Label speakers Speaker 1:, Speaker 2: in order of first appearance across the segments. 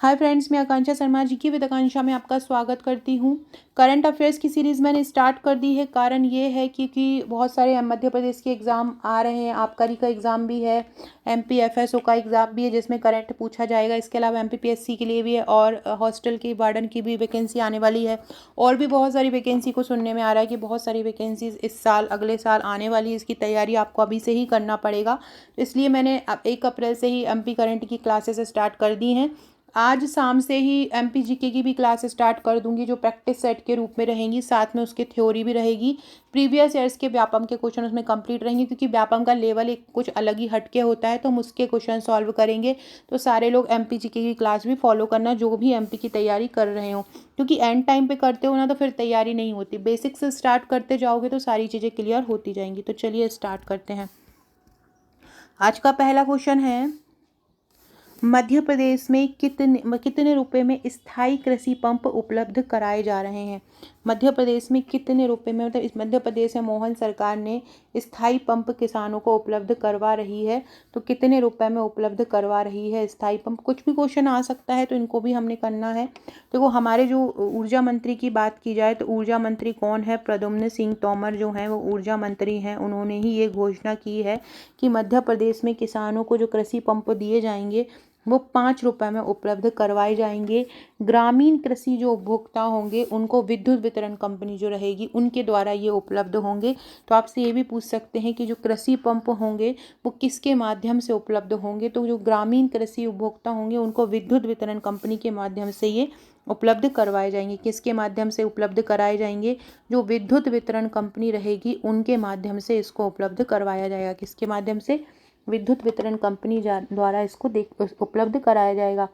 Speaker 1: Hi friends, मैं आकांक्षा शर्मा जी की with आकांक्षा में आपका स्वागत करती हूँ। करंट अफेयर्स की सीरीज़ मैंने स्टार्ट कर दी है। कारण ये है क्योंकि बहुत सारे मध्य प्रदेश के एग्ज़ाम आ रहे हैं। आबकारी का एग्ज़ाम भी है, एमपीएफएसओ का एग्ज़ाम भी है जिसमें करंट पूछा जाएगा। इसके अलावा एमपीपीएससी के लिए भी है और हॉस्टल की वार्डन की भी वैकेंसी आने वाली है। और भी बहुत सारी वैकेंसी को सुनने में आ रहा है कि बहुत सारी वैकेंसीज इस साल अगले साल आने वाली है। इसकी तैयारी आपको अभी से ही करना पड़ेगा। तो इसलिए मैंने अब 1 अप्रैल से ही एमपी करंट की क्लासेस स्टार्ट कर दी हैं। आज शाम से ही एमपी जीके की भी क्लास स्टार्ट कर दूंगी जो प्रैक्टिस सेट के रूप में रहेंगी। साथ में उसकी थ्योरी भी रहेगी। प्रीवियस ईयर्स के व्यापम के क्वेश्चन उसमें कंप्लीट रहेंगे क्योंकि व्यापम का लेवल एक कुछ अलग ही हटके होता है, तो हम उसके क्वेश्चन सॉल्व करेंगे। तो सारे लोग एमपी जीके की क्लास भी फॉलो करना जो भी एमपी की तैयारी कर रहे हो, क्योंकि एंड टाइम पे करते हो ना तो फिर तैयारी नहीं होती। बेसिक से स्टार्ट करते जाओगे तो सारी चीज़ें क्लियर होती जाएंगी। तो चलिए स्टार्ट करते हैं। आज का पहला क्वेश्चन है, मध्य प्रदेश में कितने रुपए में स्थायी कृषि पंप उपलब्ध कराए जा रहे हैं। मध्य प्रदेश में कितने रुपए में, मतलब इस मध्य प्रदेश में मोहन सरकार ने स्थायी पंप किसानों को उपलब्ध करवा रही है। तो कितने रुपए में उपलब्ध करवा रही है स्थायी पंप। कुछ भी क्वेश्चन आ सकता है तो इनको भी हमने करना है। देखो, हमारे जो ऊर्जा मंत्री की बात की जाए तो ऊर्जा मंत्री कौन है? प्रद्युम्न सिंह तोमर जो हैं वो ऊर्जा मंत्री हैं। उन्होंने ही ये घोषणा की है कि मध्य प्रदेश में किसानों को जो कृषि पंप दिए जाएंगे वो 5 रुपए में उपलब्ध करवाए जाएंगे। ग्रामीण कृषि जो उपभोक्ता होंगे उनको विद्युत वितरण कंपनी जो रहेगी उनके द्वारा ये उपलब्ध होंगे। तो आपसे ये भी पूछ सकते हैं कि जो कृषि पंप होंगे वो किसके माध्यम से उपलब्ध होंगे। तो जो ग्रामीण कृषि उपभोक्ता होंगे उनको विद्युत वितरण कंपनी के माध्यम से ये उपलब्ध करवाए जाएंगे। किसके माध्यम से उपलब्ध कराए जाएंगे? जो विद्युत वितरण कंपनी रहेगी उनके माध्यम से इसको उपलब्ध करवाया जाएगा। किसके माध्यम से? विद्युत वितरण कंपनी द्वारा इसको उपलब्ध कराया जाएगा।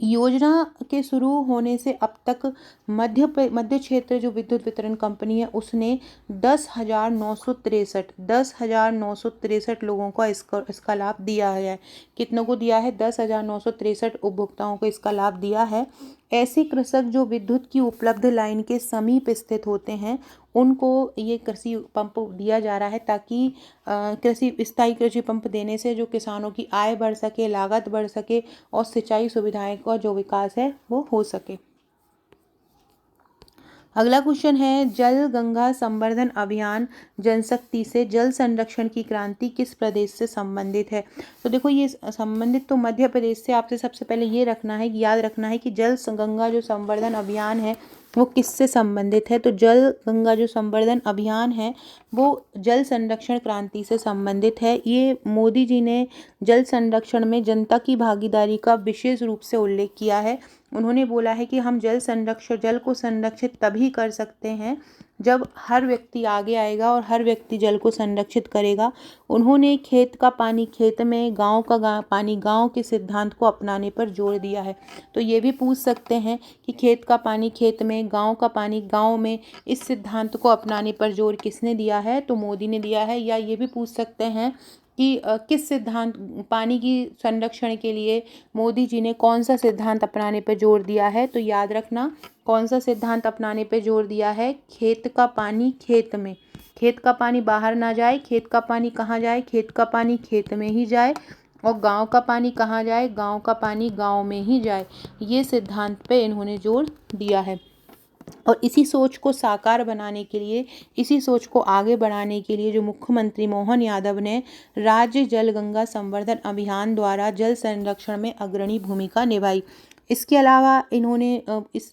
Speaker 1: योजना के शुरू होने से अब तक मध्य क्षेत्र जो विद्युत वितरण कंपनी है उसने 10,963 लोगों को इसका लाभ दिया है। कितनों को दिया है? 10,963 उपभोक्ताओं को इसका लाभ दिया है। ऐसे कृषक जो विद्युत की उपलब्ध लाइन के समीप स्थित होते हैं उनको ये कृषि पंप दिया जा रहा है ताकि स्थायी कृषि पंप देने से जो किसानों की आय बढ़ सके, लागत बढ़ सके और सिंचाई सुविधाएं का जो विकास है वो हो सके। अगला क्वेश्चन है, जल गंगा संवर्धन अभियान जनशक्ति से जल संरक्षण की क्रांति किस प्रदेश से संबंधित है। तो देखो, ये संबंधित तो मध्य प्रदेश से। आपसे सबसे पहले ये रखना है, याद रखना है कि जल गंगा जो संवर्धन अभियान है वो किससे संबंधित है। तो जल गंगा जो संवर्धन अभियान है वो जल संरक्षण क्रांति से संबंधित है। ये मोदी जी ने जल संरक्षण में जनता की भागीदारी का विशेष रूप से उल्लेख किया है। उन्होंने बोला है कि हम जल को संरक्षित तभी कर सकते हैं जब हर व्यक्ति आगे आएगा और हर व्यक्ति जल को संरक्षित करेगा। उन्होंने खेत का पानी खेत में, गांव का पानी गांव के सिद्धांत को अपनाने पर जोर दिया है। तो ये भी पूछ सकते हैं कि खेत का पानी खेत में, गांव का पानी गांव में, इस सिद्धांत को अपनाने पर जोर किसने दिया है? तो मोदी ने दिया है। या ये भी पूछ सकते हैं कि किस सिद्धांत, पानी की संरक्षण के लिए मोदी जी ने कौन सा सिद्धांत अपनाने पर जोर दिया है। तो याद रखना, कौन सा सिद्धांत अपनाने पर जोर दिया है? खेत का पानी खेत में, खेत का पानी बाहर ना जाए। खेत का पानी कहाँ जाए? खेत का पानी खेत में ही जाए। और गांव का पानी कहाँ जाए? गांव का पानी गांव में ही जाए। ये सिद्धांत पे इन्होंने जोर दिया है। और इसी सोच को साकार बनाने के लिए, इसी सोच को आगे बढ़ाने के लिए जो मुख्यमंत्री मोहन यादव ने राज्य जल गंगा संवर्धन अभियान द्वारा जल संरक्षण में अग्रणी भूमिका निभाई। इसके अलावा इन्होंने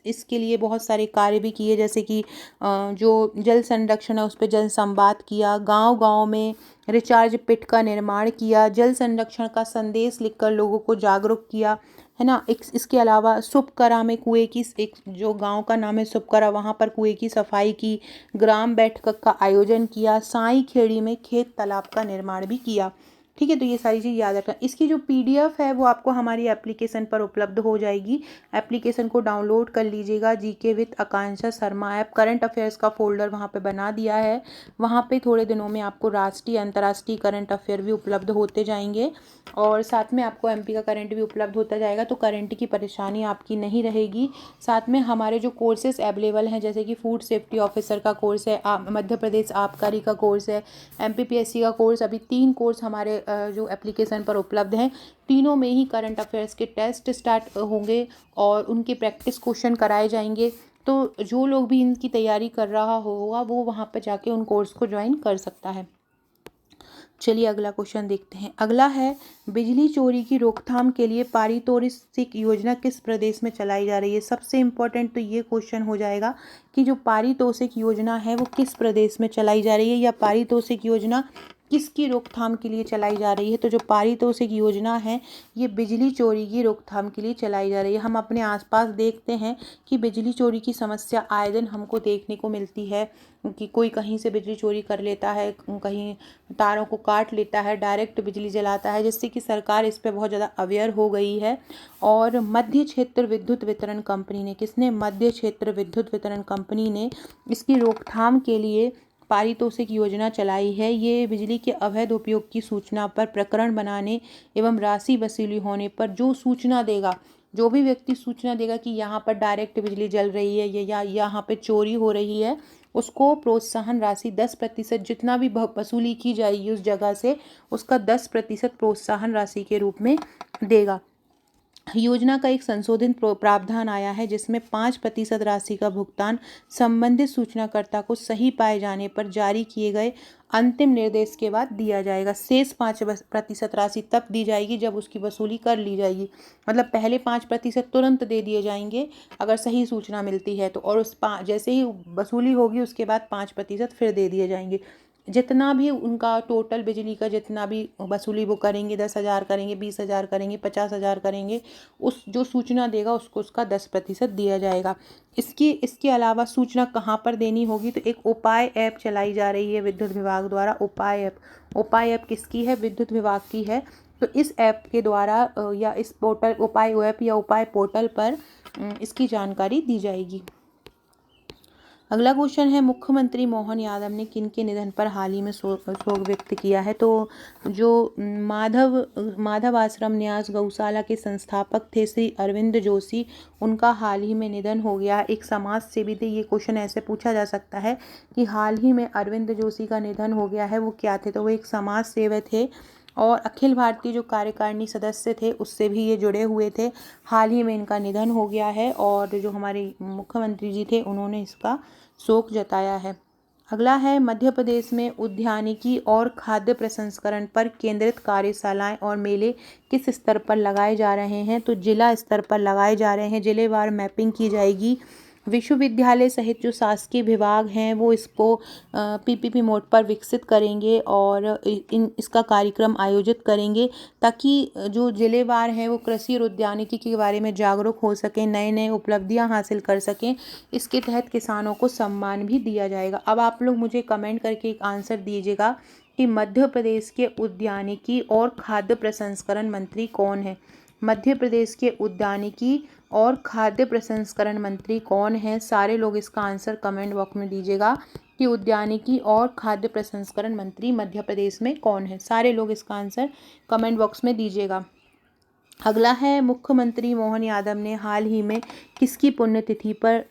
Speaker 1: इसके लिए बहुत सारे कार्य भी किए, जैसे कि जो जल संरक्षण है उस पर जन संवाद किया, गांव-गांव में रिचार्ज पिट का निर्माण किया, जल संरक्षण का संदेश लिखकर लोगों को जागरूक किया, है ना। इसके अलावा सुपकरा में कुएं की, एक जो गांव का नाम है सुपकरा, वहाँ पर कुएं की सफाई की, ग्राम बैठक का आयोजन किया, साई खेड़ी में खेत तालाब का निर्माण भी किया। ठीक है, तो ये सारी चीज़ याद रखना। इसकी जो पीडीएफ है वो आपको हमारी एप्लीकेशन पर उपलब्ध हो जाएगी। एप्लीकेशन को डाउनलोड कर लीजिएगा। GK with Akanksha Sharma app, current affairs का फोल्डर वहाँ पे बना दिया है। वहाँ पे थोड़े दिनों में आपको राष्ट्रीय अंतर्राष्ट्रीय करंट अफेयर भी उपलब्ध होते जाएंगे और साथ में आपको एमपी का करंट भी उपलब्ध होता जाएगा। तो करंट की परेशानी आपकी नहीं रहेगी। साथ में हमारे जो कोर्सेज अवेलेबल हैं, जैसे कि फूड सेफ्टी ऑफिसर का कोर्स है, मध्य प्रदेश आबकारी का कोर्स है, एमपीपीएससी का कोर्स, अभी 3 कोर्स हमारे जो एप्लीकेशन पर उपलब्ध हैं। तीनों में ही करंट अफेयर्स के टेस्ट स्टार्ट होंगे और उनके प्रैक्टिस क्वेश्चन कराए जाएंगे। तो जो लोग भी इनकी तैयारी कर रहा होगा वो वहाँ पर जाके उन कोर्स को ज्वाइन कर सकता है। चलिए अगला क्वेश्चन देखते हैं। अगला है, बिजली चोरी की रोकथाम के लिए पारितोषिक योजना किस प्रदेश में चलाई जा रही है। सबसे इम्पोर्टेंट तो ये क्वेश्चन हो जाएगा कि जो पारितोषिक योजना है वो किस प्रदेश में चलाई जा रही है, या पारितोषिक योजना किसकी रोकथाम के लिए चलाई जा रही है। तो जो पारितोषिक योजना है ये बिजली चोरी की रोकथाम के लिए चलाई जा रही है। हम अपने आसपास देखते हैं कि बिजली चोरी की समस्या आए दिन हमको देखने को मिलती है कि कोई कहीं से बिजली चोरी कर लेता है, कहीं तारों को काट लेता है, डायरेक्ट बिजली जलाता है, जिससे कि सरकार इस पे बहुत ज़्यादा अवेयर हो गई है। और मध्य क्षेत्र विद्युत वितरण कंपनी ने, किसने, मध्य क्षेत्र विद्युत वितरण कंपनी ने इसकी रोकथाम के लिए पारितोषिक योजना चलाई है। ये बिजली के अवैध उपयोग की सूचना पर प्रकरण बनाने एवं राशि वसूली होने पर जो सूचना देगा, जो भी व्यक्ति सूचना देगा कि यहाँ पर डायरेक्ट बिजली जल रही है या यहाँ पे चोरी हो रही है, उसको प्रोत्साहन राशि 10% जितना भी वसूली की जाएगी उस जगह से, उसका 10% प्रोत्साहन राशि के रूप में देगा। योजना का एक संशोधित प्रावधान आया है जिसमें 5% राशि का भुगतान संबंधित सूचनाकर्ता को सही पाए जाने पर जारी किए गए अंतिम निर्देश के बाद दिया जाएगा। शेष 5% राशि तब दी जाएगी जब उसकी वसूली कर ली जाएगी। मतलब पहले 5% तुरंत दे दिए जाएंगे अगर सही सूचना मिलती है तो, और उस जैसे ही वसूली होगी उसके बाद 5% फिर दे दिए जाएंगे। जितना भी उनका टोटल बिजली का जितना भी वसूली वो करेंगे, 10,000 करेंगे, 20,000 करेंगे, 50,000 करेंगे, उस जो सूचना देगा उसको उसका 10% दिया जाएगा। इसके अलावा सूचना कहाँ पर देनी होगी, तो एक उपाय ऐप चलाई जा रही है विद्युत विभाग द्वारा। उपाय ऐप किसकी है, विद्युत विभाग की है। तो इस ऐप के द्वारा या इस पोर्टल उपाय ऐप या उपाय पोर्टल पर इसकी जानकारी दी जाएगी। अगला क्वेश्चन है, मुख्यमंत्री मोहन यादव ने किनके निधन पर हाल ही में शोक व्यक्त किया है। तो जो माधव आश्रम न्यास गौशाला के संस्थापक थे श्री अरविंद जोशी, उनका हाल ही में निधन हो गया। एक समाज सेवी थे। ये क्वेश्चन ऐसे पूछा जा सकता है कि हाल ही में अरविंद जोशी का निधन हो गया है, वो क्या थे। तो वो एक समाज सेवक थे और अखिल भारतीय जो कार्यकारिणी सदस्य थे उससे भी ये जुड़े हुए थे। हाल ही में इनका निधन हो गया है और जो हमारे मुख्यमंत्री जी थे उन्होंने इसका शोक जताया है। अगला है, मध्य प्रदेश में उद्यानिकी और खाद्य प्रसंस्करण पर केंद्रित कार्यशालाएं और मेले किस स्तर पर लगाए जा रहे हैं। तो जिला स्तर पर लगाए जा रहे हैं। जिलेवार मैपिंग की जाएगी। विश्वविद्यालय सहित जो शासकीय विभाग हैं वो इसको पीपीपी मोड पर विकसित करेंगे और इसका कार्यक्रम आयोजित करेंगे ताकि जो जिलेवार हैं वो कृषि और उद्यानिकी के बारे में जागरूक हो सकें, नए नए उपलब्धियां हासिल कर सकें। इसके तहत किसानों को सम्मान भी दिया जाएगा। अब आप लोग मुझे कमेंट करके एक आंसर दीजिएगा कि मध्य प्रदेश के उद्यानिकी और खाद्य प्रसंस्करण मंत्री कौन है। मध्य प्रदेश के उद्यानिकी और खाद्य प्रसंस्करण मंत्री कौन है। सारे लोग इसका आंसर कमेंट बॉक्स में दीजिएगा कि उद्यानिकी और खाद्य प्रसंस्करण मंत्री मध्य प्रदेश में कौन है। सारे लोग इसका आंसर कमेंट बॉक्स में दीजिएगा। अगला है, मुख्यमंत्री मोहन यादव ने हाल ही में किसकी पुण्यतिथि पर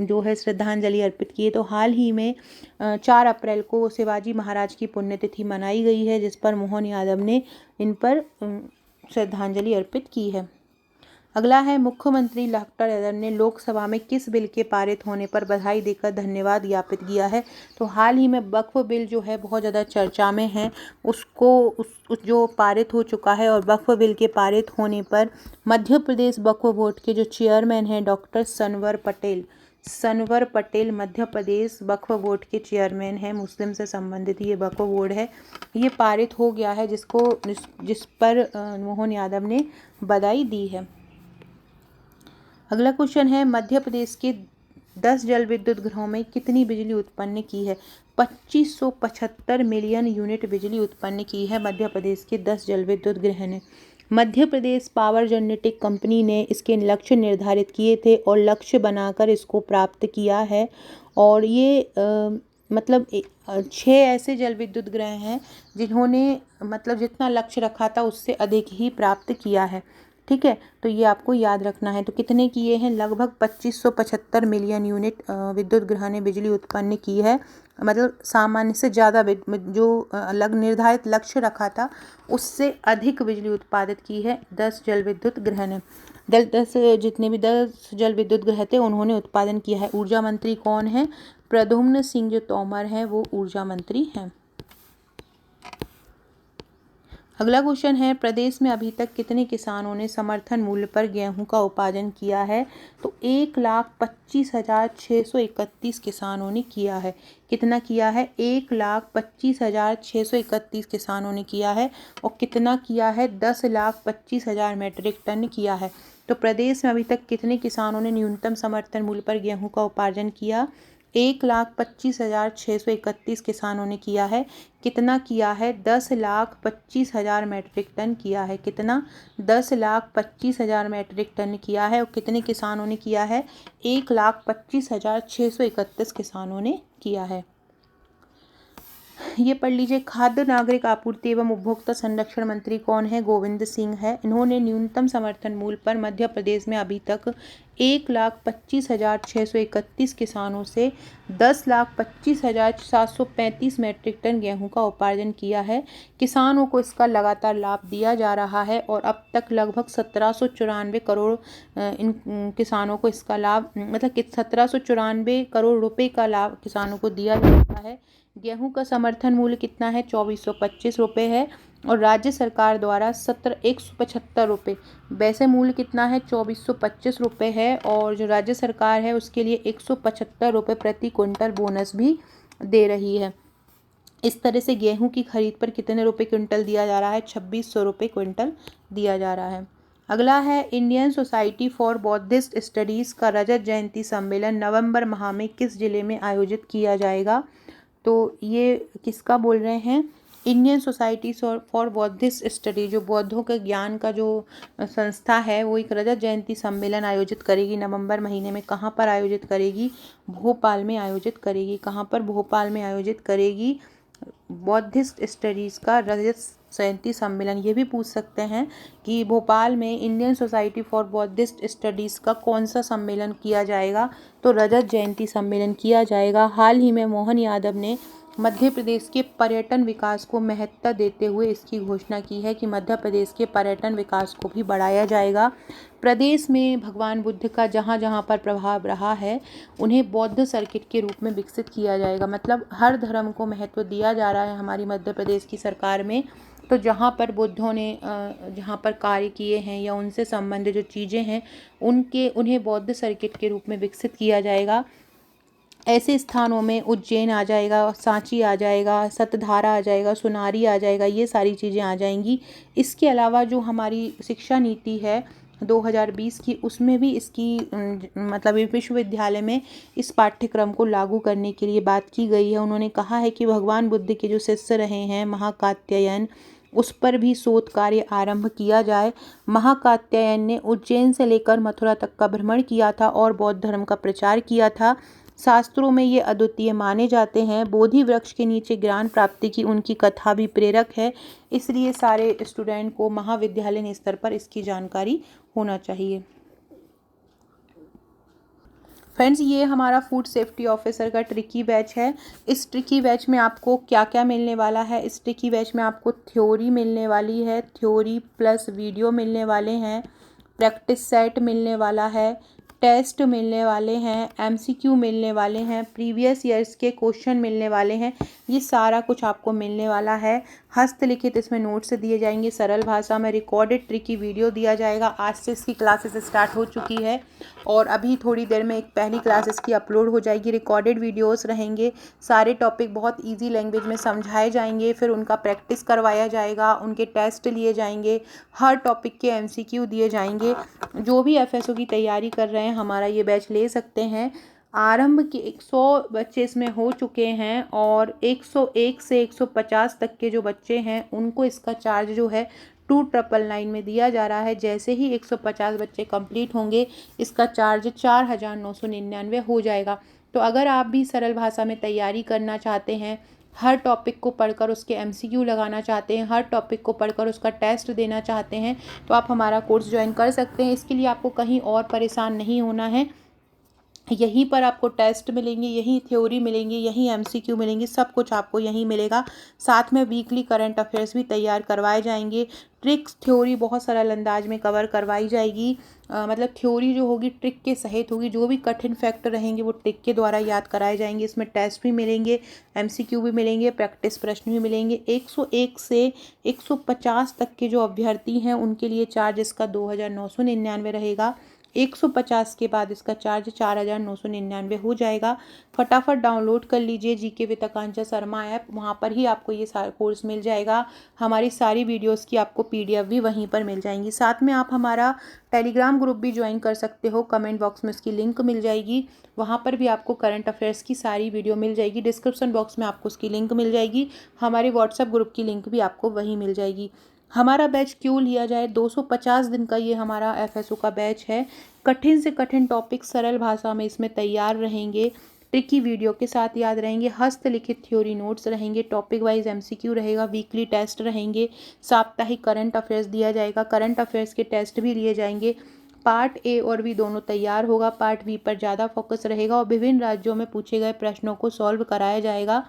Speaker 1: जो है श्रद्धांजलि अर्पित की है। तो हाल ही में 4 अप्रैल को शिवाजी महाराज की पुण्यतिथि मनाई गई है जिस पर मोहन यादव ने इन पर श्रद्धांजलि अर्पित की है। अगला है, मुख्यमंत्री डॉक्टर यादव ने लोकसभा में किस बिल के पारित होने पर बधाई देकर धन्यवाद ज्ञापित किया है। तो हाल ही में वक्फ बिल जो है बहुत ज़्यादा चर्चा में है, उसको जो पारित हो चुका है और वक्फ बिल के पारित होने पर मध्य प्रदेश वक्फ बोर्ड के जो चेयरमैन हैं डॉक्टर सनवर पटेल मध्य प्रदेश वक्फ बोर्ड के चेयरमैन हैं। मुस्लिम से संबंधित ये वक्फ बोर्ड है, ये पारित हो गया है जिस पर मोहन यादव ने बधाई दी है। अगला क्वेश्चन है, मध्य प्रदेश के 10 जल विद्युत गृहों में कितनी बिजली उत्पन्न की है। 2575 मिलियन यूनिट बिजली उत्पन्न की है मध्य प्रदेश के 10 जल विद्युत गृह ने। Madhya Pradesh power genetic company ने इसके लक्ष्य निर्धारित किए थे और लक्ष्य बनाकर इसको प्राप्त किया है। और ये मतलब 6 ऐसे जल विद्युत गृह हैं जिन्होंने मतलब जितना लक्ष्य रखा था उससे अधिक ही प्राप्त किया है। ठीक है, तो ये आपको याद रखना है। तो कितने किए हैं? लगभग 2575 मिलियन यूनिट विद्युत ग्रह ने बिजली उत्पन्न की है। मतलब सामान्य से ज़्यादा जो अलग निर्धारित लक्ष्य रखा था उससे अधिक बिजली उत्पादित की है 10 जल विद्युत ग्रह ने। 10 जल विद्युत ग्रह थे उन्होंने उत्पादन किया है। ऊर्जा मंत्री कौन है? प्रद्युम्न सिंह जो तोमर हैं वो ऊर्जा मंत्री हैं। अगला क्वेश्चन है, प्रदेश में अभी तक कितने किसानों ने समर्थन मूल्य पर गेहूं का उपार्जन किया है? तो 1,25,631 किसानों ने किया है। कितना किया है? 1,25,631 किसानों ने किया है। और कितना किया है? 10,25,000 मीट्रिक टन किया है। तो प्रदेश में अभी तक कितने किसानों ने न्यूनतम समर्थन मूल्य पर गेहूं का उपार्जन किया? 1,25,631 किसानों ने किया है। कितना किया है? 10,25,000 मीट्रिक टन किया है। कितना? 10,25,000 मीट्रिक टन किया है। और कितने किसानों ने किया है? 1,25,631 किसानों ने किया है। ये पढ़ लीजिए, खाद्य नागरिक आपूर्ति एवं उपभोक्ता संरक्षण मंत्री कौन है? गोविंद सिंह है। इन्होंने न्यूनतम समर्थन मूल्य पर मध्य प्रदेश में अभी तक 1,25,631 किसानों से 10,25,735 मीट्रिक टन गेहूं का उपार्जन किया है। किसानों को इसका लगातार लाभ दिया जा रहा है और अब तक लगभग 1794 करोड़ इन किसानों को इसका लाभ, मतलब 1794 करोड़ रुपए का लाभ किसानों को दिया जाता है। गेहूं का समर्थन मूल्य कितना है? 2425 रुपये है। और राज्य सरकार द्वारा 175 रुपये, वैसे मूल्य कितना है? 2425 रुपये है। और जो राज्य सरकार है उसके लिए 175 रुपये प्रति क्विंटल बोनस भी दे रही है। इस तरह से गेहूं की खरीद पर कितने रुपए क्विंटल दिया जा रहा है? 2600 रुपये क्विंटल दिया जा रहा है। अगला है, Indian society for Buddhist studies का रजत जयंती सम्मेलन नवंबर माह में किस जिले में आयोजित किया जाएगा? तो ये किसका बोल रहे हैं? Indian society for Buddhist study, जो बौद्धों के ज्ञान का जो संस्था है वो एक रजत जयंती सम्मेलन आयोजित करेगी नवंबर महीने में। कहाँ पर आयोजित करेगी? भोपाल में आयोजित करेगी। कहाँ पर? भोपाल में आयोजित करेगी बौद्धिस्ट स्टडीज़ का रजत जयंती सम्मेलन। ये भी पूछ सकते हैं कि भोपाल में Indian society for Buddhist studies का कौन सा सम्मेलन किया जाएगा? तो रजत जयंती सम्मेलन किया जाएगा। हाल ही में मोहन यादव ने मध्य प्रदेश के पर्यटन विकास को महत्ता देते हुए इसकी घोषणा की है कि मध्य प्रदेश के पर्यटन विकास को भी बढ़ाया जाएगा। प्रदेश में भगवान बुद्ध का जहाँ जहाँ पर प्रभाव रहा है उन्हें बौद्ध सर्किट के रूप में विकसित किया जाएगा। मतलब हर धर्म को महत्व दिया जा रहा है हमारी मध्य प्रदेश की सरकार में। तो जहाँ पर बुद्धों ने जहाँ पर कार्य किए हैं या उनसे संबंधित जो चीज़ें हैं उन्हें बौद्ध सर्किट के रूप में विकसित किया जाएगा। ऐसे स्थानों में उज्जैन आ जाएगा, सांची आ जाएगा, सतधारा आ जाएगा, सुनारी आ जाएगा, ये सारी चीज़ें आ जाएंगी। इसके अलावा जो हमारी शिक्षा नीति है 2020 की, उसमें भी इसकी मतलब विश्वविद्यालय में इस पाठ्यक्रम को लागू करने के लिए बात की गई है। उन्होंने कहा है कि भगवान बुद्ध के जो शिष्य रहे हैं महाकात्यायन, उस पर भी शोध कार्य आरंभ किया जाए। महाकात्यायन ने उज्जैन से लेकर मथुरा तक का भ्रमण किया था और बौद्ध धर्म का प्रचार किया था। शास्त्रों में ये अद्वितीय माने जाते हैं। बोधि वृक्ष के नीचे ज्ञान प्राप्ति की उनकी कथा भी प्रेरक है। इसलिए सारे स्टूडेंट को महाविद्यालय स्तर पर इसकी जानकारी होना चाहिए। फ्रेंड्स, ये हमारा फूड सेफ्टी ऑफिसर का ट्रिकी बैच है। इस ट्रिकी बैच में आपको क्या क्या मिलने वाला है? इस ट्रिकी बैच में आपको थ्योरी मिलने वाली है, थ्योरी प्लस वीडियो मिलने वाले हैं, प्रैक्टिस सेट मिलने वाला है, टेस्ट मिलने वाले हैं, एमसीक्यू मिलने वाले हैं, प्रीवियस ईयर्स के क्वेश्चन मिलने वाले हैं। ये सारा कुछ आपको मिलने वाला है। हस्तलिखित इसमें नोट्स दिए जाएंगे, सरल भाषा में रिकॉर्डेड ट्रिकी वीडियो दिया जाएगा। आज से इसकी क्लासेस स्टार्ट हो चुकी है और अभी थोड़ी देर में एक पहली क्लास इसकी अपलोड हो जाएगी। रिकॉर्डेड वीडियोस रहेंगे, सारे टॉपिक बहुत इजी लैंग्वेज में समझाए जाएंगे, फिर उनका प्रैक्टिस करवाया जाएगा, उनके टेस्ट लिए जाएंगे, हर टॉपिक के एमसीक्यू दिए जाएंगे। जो भी एफएसओ की तैयारी कर रहे हैं हमारा ये बैच ले सकते हैं। आरंभ के 100 बच्चे इसमें हो चुके हैं और 101 से 150 तक के जो बच्चे हैं उनको इसका चार्ज जो है 2999 में दिया जा रहा है। जैसे ही 150 बच्चे कंप्लीट होंगे इसका चार्ज 4999 हो जाएगा। तो अगर आप भी सरल भाषा में तैयारी करना चाहते हैं हर टॉपिक को पढ़कर उसके एमसीक्यू लगाना चाहते हैं, हर टॉपिक को पढ़कर उसका टेस्ट देना चाहते हैं, तो आप हमारा कोर्स ज्वाइन कर सकते हैं। इसके लिए आपको कहीं और परेशान नहीं होना है। यहीं पर आपको टेस्ट मिलेंगे, यहीं थ्योरी मिलेंगी, यहीं एमसीक्यू मिलेंगी, सब कुछ आपको यहीं मिलेगा। साथ में वीकली करंट अफेयर्स भी तैयार करवाए जाएंगे। ट्रिक्स थ्योरी बहुत सरल अंदाज में कवर करवाई जाएगी। मतलब थ्योरी जो होगी ट्रिक के सहित होगी। जो भी कठिन फैक्ट रहेंगे वो ट्रिक के द्वारा याद कराए जाएंगे। इसमें टेस्ट भी मिलेंगे, एमसीक्यू भी मिलेंगे, प्रैक्टिस प्रश्न भी मिलेंगे। 101 से 150 तक के जो अभ्यर्थी हैं उनके लिए चार्ज इसका 2,999 रहेगा। 150 के बाद इसका चार्ज 4,999 हो जाएगा। फटाफट डाउनलोड कर लीजिए GK with Akanksha Sharma app, वहाँ पर ही आपको ये सारा कोर्स मिल जाएगा। हमारी सारी वीडियोस की आपको पीडीएफ भी वहीं पर मिल जाएंगी। साथ में आप हमारा टेलीग्राम ग्रुप भी ज्वाइन कर सकते हो, कमेंट बॉक्स में उसकी लिंक मिल जाएगी। वहाँ पर भी आपको करंट अफेयर्स की सारी वीडियो मिल जाएगी। डिस्क्रिप्शन बॉक्स में आपको उसकी लिंक मिल जाएगी। हमारे व्हाट्सएप ग्रुप की लिंक भी आपको वहीं मिल जाएगी। हमारा बैच क्यों लिया जाए? 250 दिन का ये हमारा एफएसओ का बैच है। कठिन से कठिन टॉपिक सरल भाषा में इसमें तैयार रहेंगे, ट्रिकी वीडियो के साथ याद रहेंगे, हस्तलिखित थ्योरी नोट्स रहेंगे, टॉपिक वाइज एमसीक्यू रहेगा, वीकली टेस्ट रहेंगे, साप्ताहिक करंट अफेयर्स दिया जाएगा, करंट अफेयर्स के टेस्ट भी लिए जाएंगे। पार्ट ए और बी दोनों तैयार होगा, पार्ट बी पर ज़्यादा फोकस रहेगा और विभिन्न राज्यों में पूछे गए प्रश्नों को सॉल्व कराया जाएगा।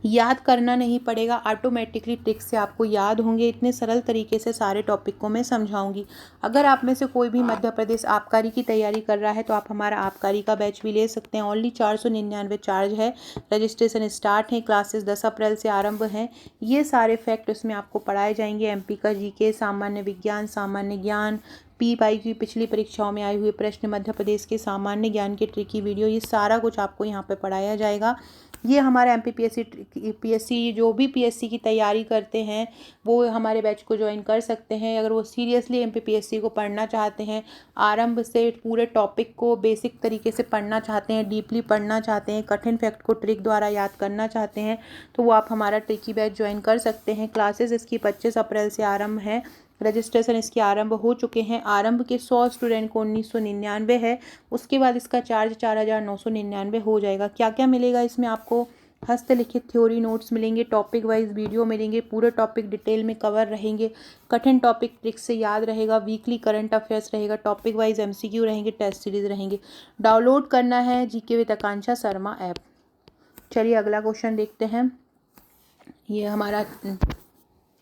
Speaker 1: याद करना नहीं पड़ेगा, ऑटोमेटिकली ट्रिक से आपको याद होंगे। इतने सरल तरीके से सारे टॉपिक को मैं समझाऊंगी। अगर आप में से कोई भी मध्य प्रदेश आबकारी की तैयारी कर रहा है तो आप हमारा आबकारी का बैच भी ले सकते हैं। ओनली 499 चार्ज है। रजिस्ट्रेशन स्टार्ट है, क्लासेस 10 अप्रैल से आरंभ हैं। ये सारे फैक्ट इसमें आपको पढ़ाए जाएंगे। एमपी का जीके, सामान्य विज्ञान, सामान्य ज्ञान, पीवाई की पिछली परीक्षाओं में आए हुए प्रश्न, मध्य प्रदेश के सामान्य ज्ञान के ट्रिकी वीडियो, ये सारा कुछ आपको यहाँ पे पढ़ाया जाएगा। ये हमारा पीएससी जो भी पीएससी की तैयारी करते हैं वो हमारे बैच को ज्वाइन कर सकते हैं। अगर वो सीरियसली एमपीपीएससी को पढ़ना चाहते हैं, आरंभ से पूरे टॉपिक को बेसिक तरीके से पढ़ना चाहते हैं, डीपली पढ़ना चाहते हैं, कठिन फैक्ट को ट्रिक द्वारा याद करना चाहते हैं, तो वो आप हमारा ट्रिकी बैच ज्वाइन कर सकते हैं। क्लासेस इसकी 25 अप्रैल से आरंभ है। रजिस्ट्रेशन इसके आरंभ हो चुके हैं। आरंभ के 100 स्टूडेंट को 1999 है। उसके बाद इसका चार्ज 4,999 हो जाएगा। क्या क्या मिलेगा इसमें आपको? हस्तलिखित थ्योरी नोट्स मिलेंगे, टॉपिक वाइज वीडियो मिलेंगे, पूरे टॉपिक डिटेल में कवर रहेंगे, कठिन टॉपिक ट्रिक से याद रहेगा, वीकली करंट अफेयर्स रहेगा, टॉपिक वाइज एमसीक्यू रहेंगे, टेस्ट सीरीज रहेंगे। डाउनलोड करना है GK with Akanksha Sharma app. चलिए अगला क्वेश्चन देखते हैं। ये हमारा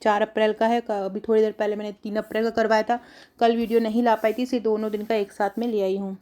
Speaker 1: 4 अप्रैल का है। अभी थोड़ी देर पहले मैंने 3 अप्रैल का करवाया था। कल वीडियो नहीं ला पाई थी, इसलिए दोनों दिन का एक साथ में ले आई हूँ।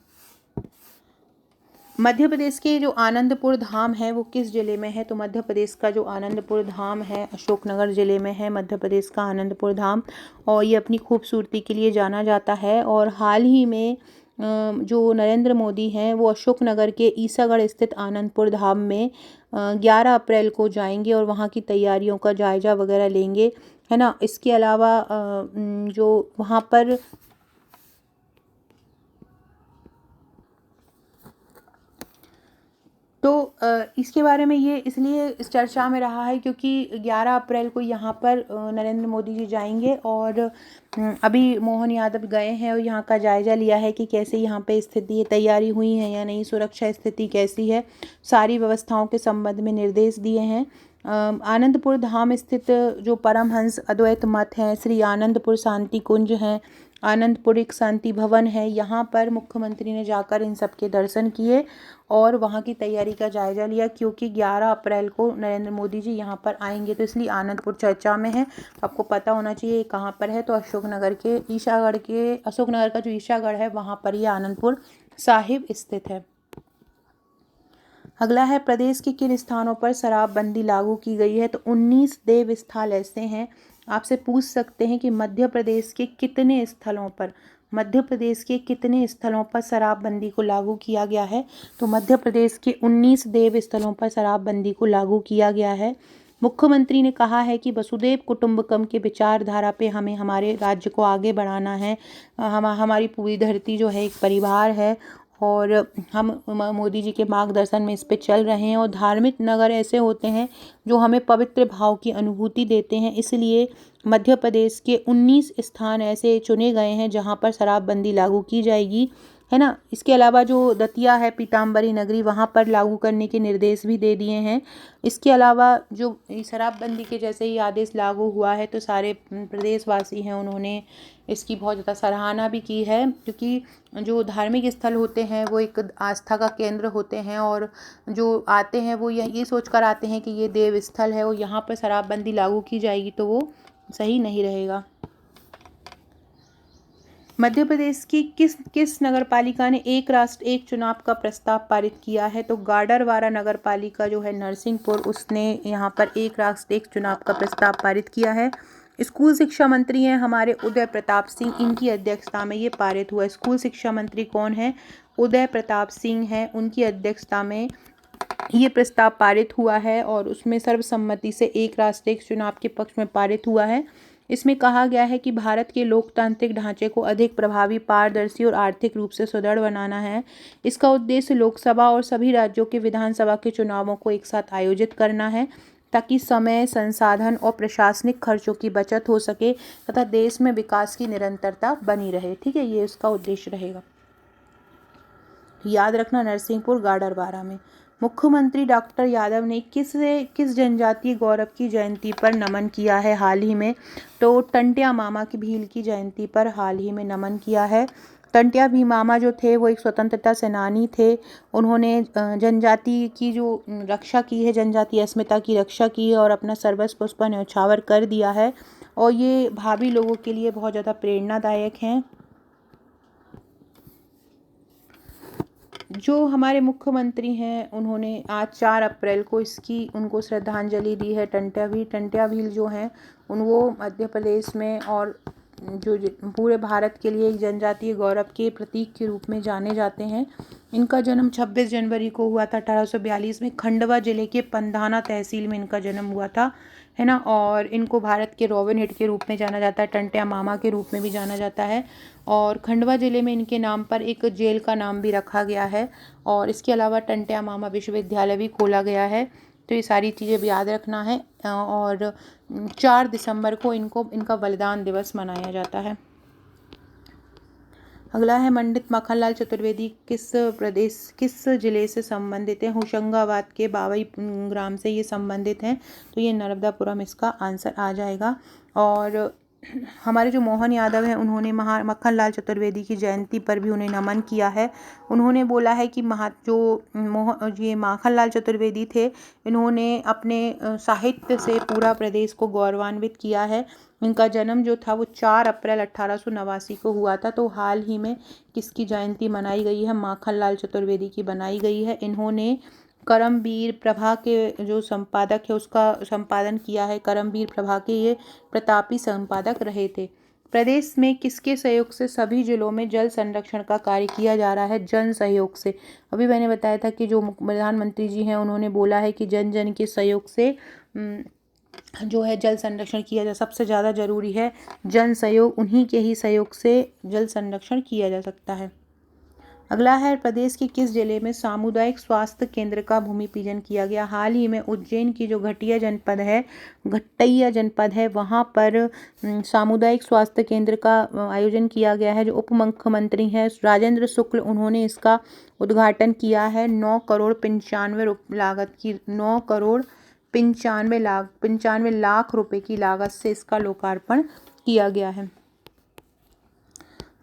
Speaker 1: मध्य प्रदेश के जो आनंदपुर धाम है वो किस जिले में है? तो मध्य प्रदेश का जो आनंदपुर धाम है अशोकनगर जिले में है। मध्य प्रदेश का आनंदपुर धाम, और ये अपनी खूबसूरती के लिए जाना जाता है। और हाल ही में जो नरेंद्र मोदी हैं वो अशोकनगर के ईसागढ़ स्थित आनंदपुर धाम में 11 अप्रैल को जाएंगे और वहाँ की तैयारियों का जायजा वगैरह लेंगे, है ना। इसके अलावा जो वहाँ पर तो इसके बारे में ये इसलिए इस चर्चा में रहा है क्योंकि 11 अप्रैल को यहाँ पर नरेंद्र मोदी जी जाएंगे और अभी मोहन यादव गए हैं और यहाँ का जायज़ा लिया है कि कैसे यहाँ पे स्थिति तैयारी हुई है या नहीं, सुरक्षा स्थिति कैसी है, सारी व्यवस्थाओं के संबंध में निर्देश दिए हैं। आनंदपुर धाम स्थित जो परमहंस अद्वैत मठ हैं, श्री आनंदपुर शांति कुंज हैं, आनंदपुर एक शांति भवन है, यहाँ पर मुख्यमंत्री ने जाकर इन सब के दर्शन किए और वहाँ की तैयारी का जायज़ा लिया। क्योंकि 11 अप्रैल को नरेंद्र मोदी जी यहाँ पर आएंगे तो इसलिए आनंदपुर चर्चा में है। आपको पता होना चाहिए ये कहाँ पर है। तो अशोकनगर का जो ईसागढ़ है वहाँ पर ये आनंदपुर साहिब स्थित है। अगला है, प्रदेश के किन स्थानों पर शराबबंदी लागू की गई है? तो 19 देव स्थल ऐसे हैं। आपसे पूछ सकते हैं कि मध्य प्रदेश के कितने स्थलों पर शराबबंदी को लागू किया गया है? तो मध्य प्रदेश के 19 देव स्थलों पर शराबबंदी को लागू किया गया है। मुख्यमंत्री ने कहा है कि वसुधैव कुटुंबकम के विचारधारा पे हमें हमारे राज्य को आगे बढ़ाना है। हमारी पूरी धरती जो है एक परिवार है और हम मोदी जी के मार्गदर्शन में इस पे चल रहे हैं। और धार्मिक नगर ऐसे होते हैं जो हमें पवित्र भाव की अनुभूति देते हैं। इसलिए मध्य प्रदेश के 19 स्थान ऐसे चुने गए हैं जहां पर शराबबंदी लागू की जाएगी, है ना। इसके अलावा जो दतिया है पीताम्बरी नगरी, वहाँ पर लागू करने के निर्देश भी दे दिए हैं। इसके अलावा जो शराबबंदी के जैसे ही आदेश लागू हुआ है तो सारे प्रदेशवासी हैं उन्होंने इसकी बहुत ज़्यादा सराहना भी की है, क्योंकि जो धार्मिक स्थल होते हैं वो एक आस्था का केंद्र होते हैं और जो आते हैं वो ये सोच कर आते हैं कि ये देव स्थल है और यहाँ पर शराबबंदी लागू की जाएगी तो वो सही नहीं रहेगा। मध्य प्रदेश की किस किस नगर पालिका ने एक राष्ट्र एक चुनाव का प्रस्ताव पारित किया है? तो गाडरवारा नगर पालिका जो है नरसिंहपुर, उसने यहाँ पर एक राष्ट्र एक चुनाव का प्रस्ताव पारित किया है। स्कूल शिक्षा मंत्री हैं हमारे उदय प्रताप सिंह, इनकी अध्यक्षता में ये पारित हुआ है। स्कूल शिक्षा मंत्री कौन है? उदय प्रताप सिंह हैं, उनकी अध्यक्षता में ये प्रस्ताव पारित हुआ है और उसमें सर्वसम्मति से एक राष्ट्र एक चुनाव के पक्ष में पारित हुआ है। इसमें कहा गया है कि भारत के लोकतांत्रिक ढांचे को अधिक प्रभावी, पारदर्शी और आर्थिक रूप से सुदृढ़ बनाना है। इसका उद्देश्य लोकसभा और सभी राज्यों के विधानसभा के चुनावों को एक साथ आयोजित करना है ताकि समय, संसाधन और प्रशासनिक खर्चों की बचत हो सके तथा देश में विकास की निरंतरता बनी रहे। ठीक है, ये इसका उद्देश्य रहेगा। याद रखना, नरसिंहपुर गाडरवारा में। मुख्यमंत्री डॉक्टर यादव ने किस जनजातीय गौरव की जयंती पर नमन किया है हाल ही में? तो टंट्या मामा की भील की जयंती पर हाल ही में नमन किया है। टंट्या भी मामा जो थे वो एक स्वतंत्रता सेनानी थे। उन्होंने जनजाति की जो रक्षा की है, जनजातीय अस्मिता की रक्षा की है और अपना सर्वस्व उस पर न्यौछावर कर दिया है और ये भावी लोगों के लिए बहुत ज़्यादा प्रेरणादायक हैं। जो हमारे मुख्यमंत्री हैं उन्होंने आज 4 अप्रैल को उनको श्रद्धांजलि दी है। टंट्या भील जो हैं वो मध्य प्रदेश में और जो पूरे भारत के लिए एक जनजातीय गौरव के प्रतीक के रूप में जाने जाते हैं। इनका जन्म 26 जनवरी को हुआ था 1842 में। खंडवा जिले के पंधाना तहसील में इनका जन्म हुआ था, है ना। और इनको भारत के रॉबिन हुड के रूप में जाना जाता है, टंट्या मामा के रूप में भी जाना जाता है। और खंडवा ज़िले में इनके नाम पर एक जेल का नाम भी रखा गया है और इसके अलावा टंट्या मामा विश्वविद्यालय भी खोला गया है। तो ये सारी चीज़ें भी याद रखना है। और 4 दिसंबर को इनका बलिदान दिवस मनाया जाता है। अगला है पंडित माखनलाल चतुर्वेदी किस जिले से संबंधित है? होशंगाबाद के बावई ग्राम से ये संबंधित हैं, तो ये नर्मदापुरम इसका आंसर आ जाएगा। और हमारे जो मोहन यादव हैं उन्होंने मक्खनलाल चतुर्वेदी की जयंती पर भी उन्हें नमन किया है। उन्होंने बोला है कि ये माखनलाल चतुर्वेदी थे, इन्होंने अपने साहित्य से पूरा प्रदेश को गौरवान्वित किया है। इनका जन्म जो था वो 4 अप्रैल 1889 को हुआ था। तो हाल ही में किसकी जयंती मनाई गई है? माखनलाल चतुर्वेदी की बनाई गई है। इन्होंने करमवीर प्रभा के जो संपादक है उसका संपादन किया है। करमवीर प्रभा के ये प्रतापी संपादक रहे थे। प्रदेश में किसके सहयोग से सभी जिलों में जल संरक्षण का कार्य किया जा रहा है? जन सहयोग से। अभी मैंने बताया था कि जो प्रधानमंत्री जी हैं उन्होंने बोला है कि जन जन के सहयोग से जो है जल संरक्षण किया जा, सबसे ज़्यादा ज़रूरी है जन सहयोग, उन्हीं के ही सहयोग से जल संरक्षण किया जा सकता है। अगला है प्रदेश के किस जिले में सामुदायिक स्वास्थ्य केंद्र का भूमि पूजन किया गया? हाल ही में उज्जैन की जो घट्टैया जनपद है वहाँ पर सामुदायिक स्वास्थ्य केंद्र का आयोजन किया गया है। जो उप मुख्यमंत्री हैं राजेंद्र शुक्ल, उन्होंने इसका उद्घाटन किया है। 9 करोड़ 95 लागत की 9 करोड़ 95 लाख रुपए की लागत से इसका लोकार्पण किया गया है।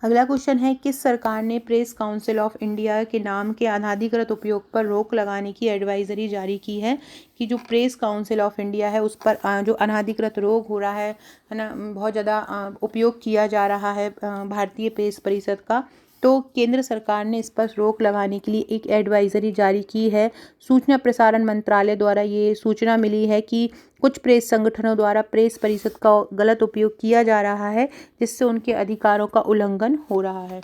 Speaker 1: अगला क्वेश्चन है किस सरकार ने प्रेस काउंसिल ऑफ इंडिया के नाम के अनाधिकृत उपयोग पर रोक लगाने की एडवाइजरी जारी की है? कि जो प्रेस काउंसिल ऑफ इंडिया है उस पर जो अनाधिकृत रोक हो रहा है ना, बहुत ज़्यादा उपयोग किया जा रहा है भारतीय प्रेस परिषद का, तो केंद्र सरकार ने इस पर रोक लगाने के लिए एक एडवाइजरी जारी की है। सूचना प्रसारण मंत्रालय द्वारा ये सूचना मिली है कि कुछ प्रेस संगठनों द्वारा प्रेस परिषद का गलत उपयोग किया जा रहा है जिससे उनके अधिकारों का उल्लंघन हो रहा है।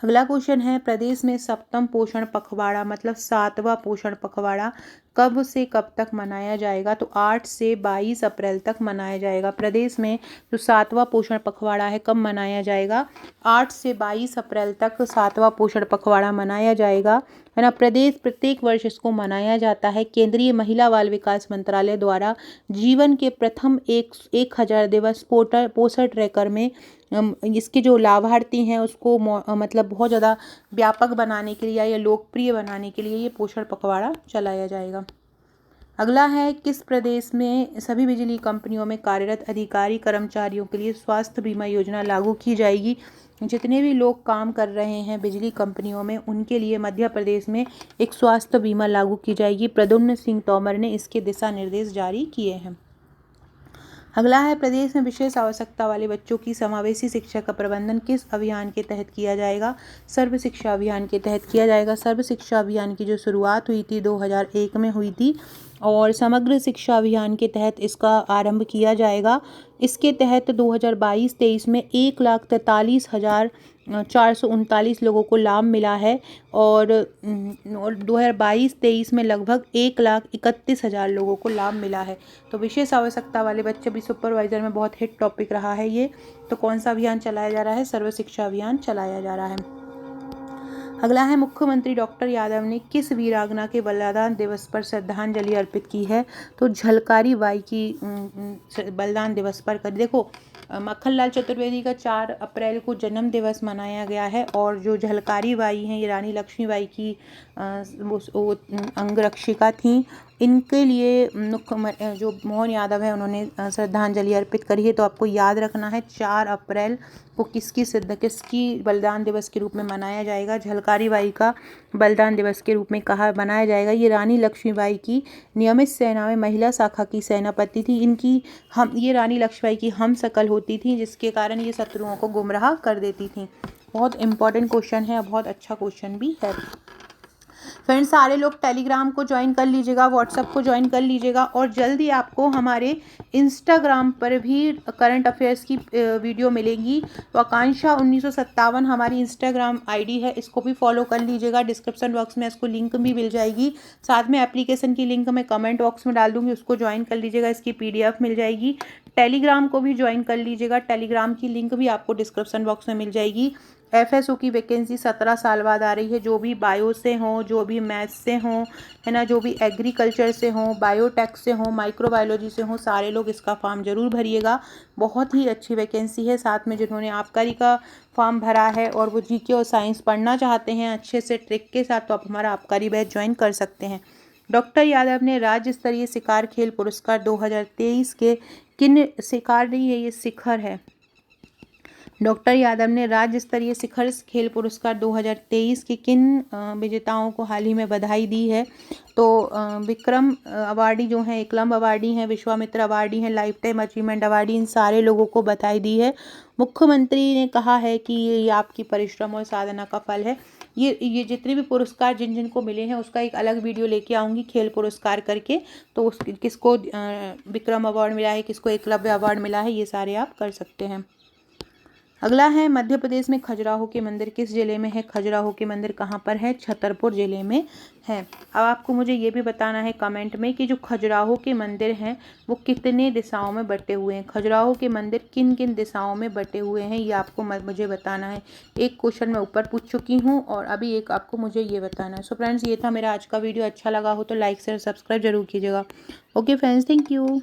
Speaker 1: अगला क्वेश्चन है प्रदेश में 7वां पोषण पखवाड़ा मतलब 7वां पोषण पखवाड़ा कब से कब तक मनाया जाएगा? तो 8 से 22 अप्रैल तक मनाया जाएगा। प्रदेश में जो 7वां पोषण पखवाड़ा है कब मनाया जाएगा? 8 से 22 अप्रैल तक 7वां पोषण पखवाड़ा मनाया जाएगा, है ना। प्रत्येक वर्ष इसको मनाया जाता है। केंद्रीय महिला बाल विकास मंत्रालय द्वारा जीवन के प्रथम 1000 दिवस पोषण ट्रैकर में इसके जो लाभार्थी हैं उसको मतलब बहुत ज़्यादा व्यापक बनाने के लिए या लोकप्रिय बनाने के लिए ये पोषण पखवाड़ा चलाया जाएगा। अगला है, किस प्रदेश में सभी बिजली कंपनियों में कार्यरत अधिकारी कर्मचारियों के लिए स्वास्थ्य बीमा योजना लागू की जाएगी? जितने भी लोग काम कर रहे हैं बिजली कंपनियों में उनके लिए मध्य प्रदेश में एक स्वास्थ्य बीमा लागू की जाएगी। प्रद्युम्न सिंह तोमर ने इसके दिशा निर्देश जारी किए हैं। अगला है, प्रदेश में विशेष आवश्यकता वाले बच्चों की समावेशी शिक्षा का प्रबंधन किस अभियान के तहत किया जाएगा? सर्व शिक्षा अभियान के तहत किया जाएगा। सर्व शिक्षा अभियान की जो शुरुआत हुई थी 2001 में हुई थी और समग्र शिक्षा अभियान के तहत इसका आरंभ किया जाएगा। इसके तहत 2022-23 में 1,43,439 लोगों को लाभ मिला है और 2022-23 में लगभग 1,31,000 लोगों को लाभ मिला है। तो विशेष आवश्यकता वाले बच्चे भी सुपरवाइजर में बहुत हिट टॉपिक रहा है ये। तो कौन सा अभियान चलाया जा रहा है? सर्व शिक्षा अभियान चलाया जा रहा है। अगला है, मुख्यमंत्री डॉक्टर यादव ने किस वीरांगना के बलिदान दिवस पर श्रद्धांजलि अर्पित की है? तो झलकारी बाई की बलिदान दिवस पर कर। देखो, मक्खनलाल चतुर्वेदी का 4 अप्रैल को जन्म दिवस मनाया गया है और जो झलकारी बाई हैं ये रानी लक्ष्मीबाई की अंगरक्षिका थी। इनके लिए जो मोहन यादव है उन्होंने श्रद्धांजलि अर्पित करी है। तो आपको याद रखना है 4 अप्रैल को किसकी बलिदान दिवस के रूप में मनाया जाएगा? झलकारी बाई का बलिदान दिवस के रूप में कहा मनाया जाएगा। ये रानी लक्ष्मीबाई की नियमित सेना में महिला शाखा की सेनापति थी। ये रानी लक्ष्मीबाई की हम शकल होती थी जिसके कारण ये शत्रुओं को गुमराह कर देती थी। बहुत इंपॉर्टेंट क्वेश्चन है, बहुत अच्छा क्वेश्चन भी है। फ्रेंड्स, सारे लोग टेलीग्राम को ज्वाइन कर लीजिएगा, व्हाट्सएप को ज्वाइन कर लीजिएगा और जल्दी आपको हमारे इंस्टाग्राम पर भी करंट अफेयर्स की वीडियो मिलेंगी। तो आकांक्षा 1957 हमारी इंस्टाग्राम आईडी है, इसको भी फॉलो कर लीजिएगा। डिस्क्रिप्शन बॉक्स में इसको लिंक भी मिल जाएगी। साथ में एप्लीकेशन की लिंक मैं कमेंट बॉक्स में डाल दूँगी, उसको ज्वाइन कर लीजिएगा। इसकी PDF मिल जाएगी। टेलीग्राम को भी ज्वाइन कर लीजिएगा, टेलीग्राम की लिंक भी आपको डिस्क्रिप्शन बॉक्स में मिल जाएगी। FSO की वैकेंसी 17 साल बाद आ रही है। जो भी बायो से हों, जो भी मैथ्स से हों, है ना, जो भी एग्रीकल्चर से हों, बायोटेक से हों, माइक्रोबायोलॉजी से हों, सारे लोग इसका फॉर्म जरूर भरिएगा। बहुत ही अच्छी वैकेंसी है। साथ में जिन्होंने आबकारी का फॉर्म भरा है और वो GK और साइंस पढ़ना चाहते हैं अच्छे से ट्रिक के साथ, तो आप हमारा आबकारी बैच ज्वाइन कर सकते हैं। डॉक्टर यादव ने राज्य स्तरीय शिकार खेल पुरस्कार 2023 के किन, शिकार नहीं है ये शिखर है। डॉक्टर यादव ने राज्य स्तरीय शिखर खेल पुरस्कार 2023 के किन विजेताओं को हाल ही में बधाई दी है? तो विक्रम अवार्डी जो हैं, एकलव्य अवार्डी हैं, विश्वामित्र अवार्डी हैं, लाइफ टाइम अचीवमेंट अवार्डी, इन सारे लोगों को बधाई दी है। मुख्यमंत्री ने कहा है कि ये आपकी परिश्रम और साधना का फल है। ये जितने भी पुरस्कार जिन जिनको मिले हैं उसका एक अलग वीडियो लेके आऊँगी खेल पुरस्कार करके। तो किसको विक्रम अवार्ड मिला है, किसको एकलव्य अवार्ड मिला है, ये सारे आप कर सकते हैं। अगला है, मध्य प्रदेश में खजुराहो के मंदिर किस जिले में है? खजुराहो के मंदिर कहाँ पर है? छतरपुर जिले में है। अब आपको मुझे ये भी बताना है कमेंट में कि जो खजुराहो के मंदिर हैं वो कितने दिशाओं में बटे हुए हैं। खजुराहो के मंदिर किन किन दिशाओं में बटे हुए हैं ये आपको मुझे बताना है। एक क्वेश्चन मैं ऊपर पूछ चुकी हूँ और अभी एक आपको मुझे ये बताना है। सो फ्रेंड्स, ये था मेरा आज का वीडियो। अच्छा लगा हो तो लाइक शेयर सब्सक्राइब जरूर कीजिएगा। Okay friends, thank you.